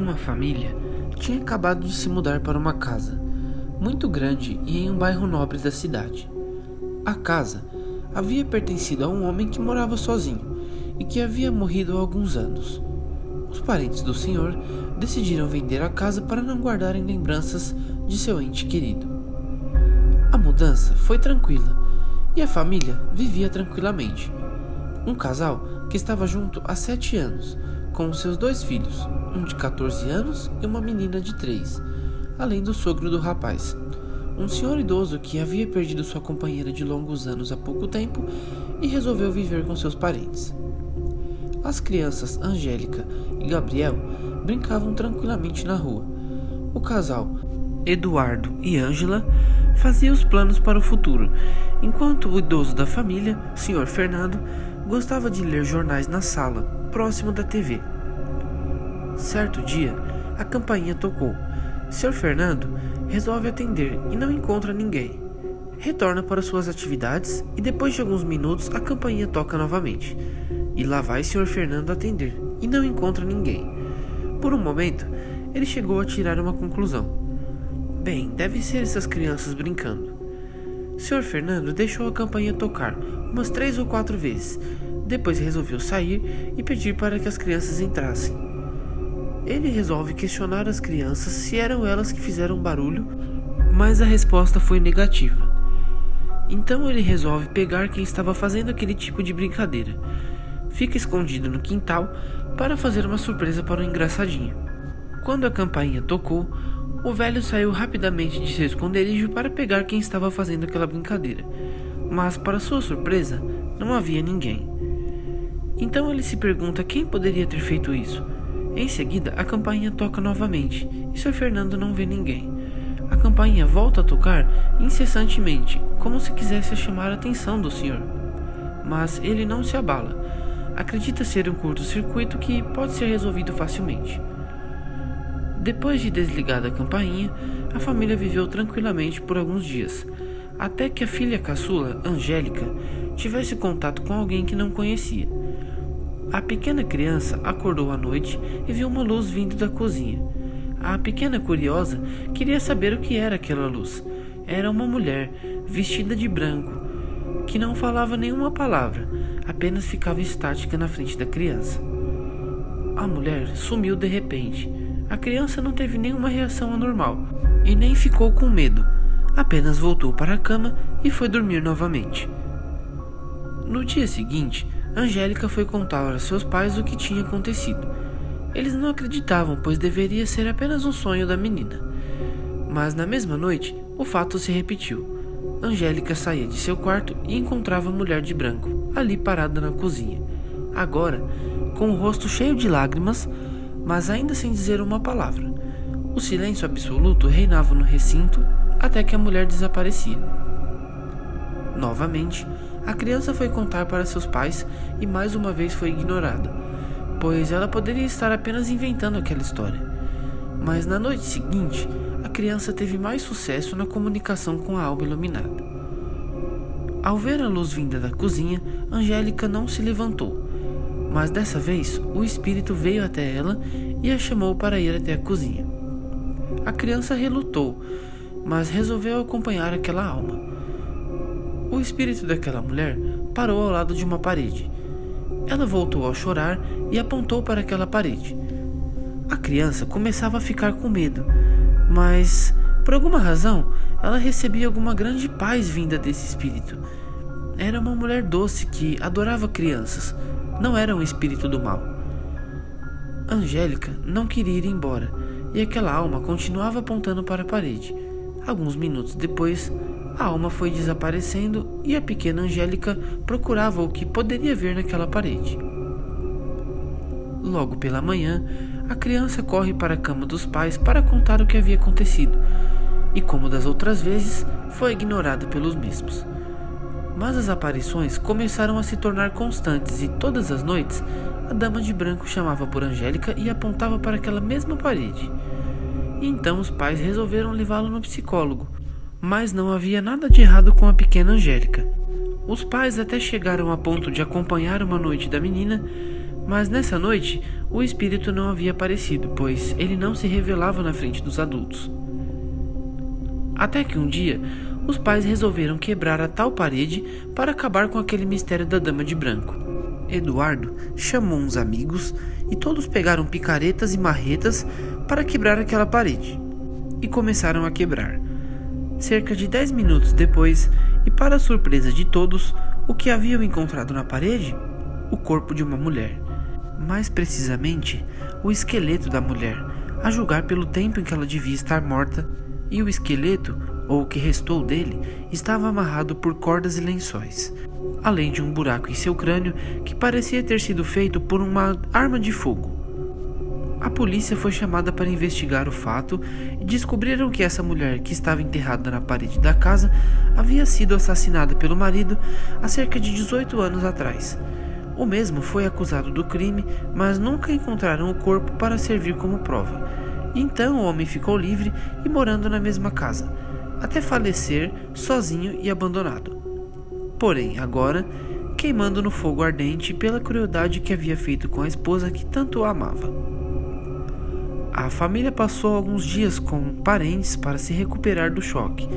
Uma família tinha acabado de se mudar para uma casa muito grande e em um bairro nobre da cidade. A casa havia pertencido a um homem que morava sozinho e que havia morrido há alguns anos. Os parentes do senhor decidiram vender a casa para não guardarem lembranças de seu ente querido. A mudança foi tranquila e a família vivia tranquilamente. Um casal que estava junto há 7 anos, com seus 2 filhos, um de 14 anos e uma menina de 3, além do sogro do rapaz, um senhor idoso que havia perdido sua companheira de longos anos há pouco tempo e resolveu viver com seus parentes. As crianças Angélica e Gabriel brincavam tranquilamente na rua. O casal Eduardo e Ângela fazia os planos para o futuro, enquanto o idoso da família, Sr. Fernando, gostava de ler jornais na sala, próximo da TV. Certo dia, a campainha tocou. Sr. Fernando resolve atender e não encontra ninguém. Retorna para suas atividades e depois de alguns minutos a campainha toca novamente. E lá vai Sr. Fernando atender e não encontra ninguém. Por um momento, ele chegou a tirar uma conclusão. Bem, deve ser essas crianças brincando. Sr. Fernando deixou a campainha tocar umas 3 ou 4 vezes. Depois resolveu sair e pedir para que as crianças entrassem. Ele resolve questionar as crianças se eram elas que fizeram barulho, mas a resposta foi negativa. Então ele resolve pegar quem estava fazendo aquele tipo de brincadeira. Fica escondido no quintal para fazer uma surpresa para o engraçadinho. Quando a campainha tocou, o velho saiu rapidamente de seu esconderijo para pegar quem estava fazendo aquela brincadeira, mas para sua surpresa, não havia ninguém. Então ele se pergunta quem poderia ter feito isso. Em seguida, a campainha toca novamente e Sr. Fernando não vê ninguém. A campainha volta a tocar incessantemente, como se quisesse chamar a atenção do senhor. Mas ele não se abala. Acredita ser um curto-circuito que pode ser resolvido facilmente. Depois de desligada a campainha, a família viveu tranquilamente por alguns dias, até que a filha caçula, Angélica, tivesse contato com alguém que não conhecia. A pequena criança acordou à noite e viu uma luz vindo da cozinha. A pequena curiosa queria saber o que era aquela luz. Era uma mulher, vestida de branco, que não falava nenhuma palavra, apenas ficava estática na frente da criança. A mulher sumiu de repente. A criança não teve nenhuma reação anormal e nem ficou com medo, apenas voltou para a cama e foi dormir novamente. No dia seguinte, Angélica foi contar a seus pais o que tinha acontecido. Eles não acreditavam, pois deveria ser apenas um sonho da menina. Mas na mesma noite, o fato se repetiu. Angélica saía de seu quarto e encontrava a mulher de branco, ali parada na cozinha. Agora, com o rosto cheio de lágrimas, mas ainda sem dizer uma palavra. O silêncio absoluto reinava no recinto até que a mulher desaparecia. Novamente, a criança foi contar para seus pais e mais uma vez foi ignorada, pois ela poderia estar apenas inventando aquela história. Mas na noite seguinte, a criança teve mais sucesso na comunicação com a alma iluminada. Ao ver a luz vinda da cozinha, Angélica não se levantou, mas dessa vez o espírito veio até ela e a chamou para ir até a cozinha. A criança relutou, mas resolveu acompanhar aquela alma. O espírito daquela mulher parou ao lado de uma parede. Ela voltou a chorar e apontou para aquela parede. A criança começava a ficar com medo, mas, por alguma razão, ela recebia alguma grande paz vinda desse espírito. Era uma mulher doce que adorava crianças, não era um espírito do mal. Angélica não queria ir embora, e aquela alma continuava apontando para a parede. Alguns minutos depois, a alma foi desaparecendo e a pequena Angélica procurava o que poderia ver naquela parede. Logo pela manhã, a criança corre para a cama dos pais para contar o que havia acontecido, e como das outras vezes, foi ignorada pelos mesmos. Mas as aparições começaram a se tornar constantes e todas as noites, a dama de branco chamava por Angélica e apontava para aquela mesma parede. E então os pais resolveram levá-la no psicólogo, mas não havia nada de errado com a pequena Angélica. Os pais até chegaram a ponto de acompanhar uma noite da menina, Mas nessa noite, o espírito não havia aparecido, pois ele não se revelava na frente dos adultos. Até que um dia, os pais resolveram quebrar a tal parede para acabar com aquele mistério da Dama de Branco. Eduardo chamou uns amigos e todos pegaram picaretas e marretas para quebrar aquela parede. E começaram a quebrar. Cerca de 10 minutos depois, e para a surpresa de todos, o que haviam encontrado na parede? O corpo de uma mulher. Mais precisamente, o esqueleto da mulher, a julgar pelo tempo em que ela devia estar morta, e o esqueleto, ou o que restou dele, estava amarrado por cordas e lençóis, além de um buraco em seu crânio que parecia ter sido feito por uma arma de fogo. A polícia foi chamada para investigar o fato e descobriram que essa mulher, que estava enterrada na parede da casa, havia sido assassinada pelo marido há cerca de 18 anos atrás. O mesmo foi acusado do crime, mas nunca encontraram o corpo para servir como prova. Então o homem ficou livre e morando na mesma casa, até falecer sozinho e abandonado. Porém, agora, queimando no fogo ardente pela crueldade que havia feito com a esposa que tanto o amava. A família passou alguns dias com parentes para se recuperar do choque,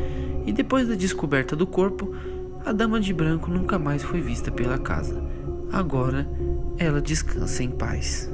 e depois da descoberta do corpo, a Dama de Branco nunca mais foi vista pela casa. Agora, ela descansa em paz.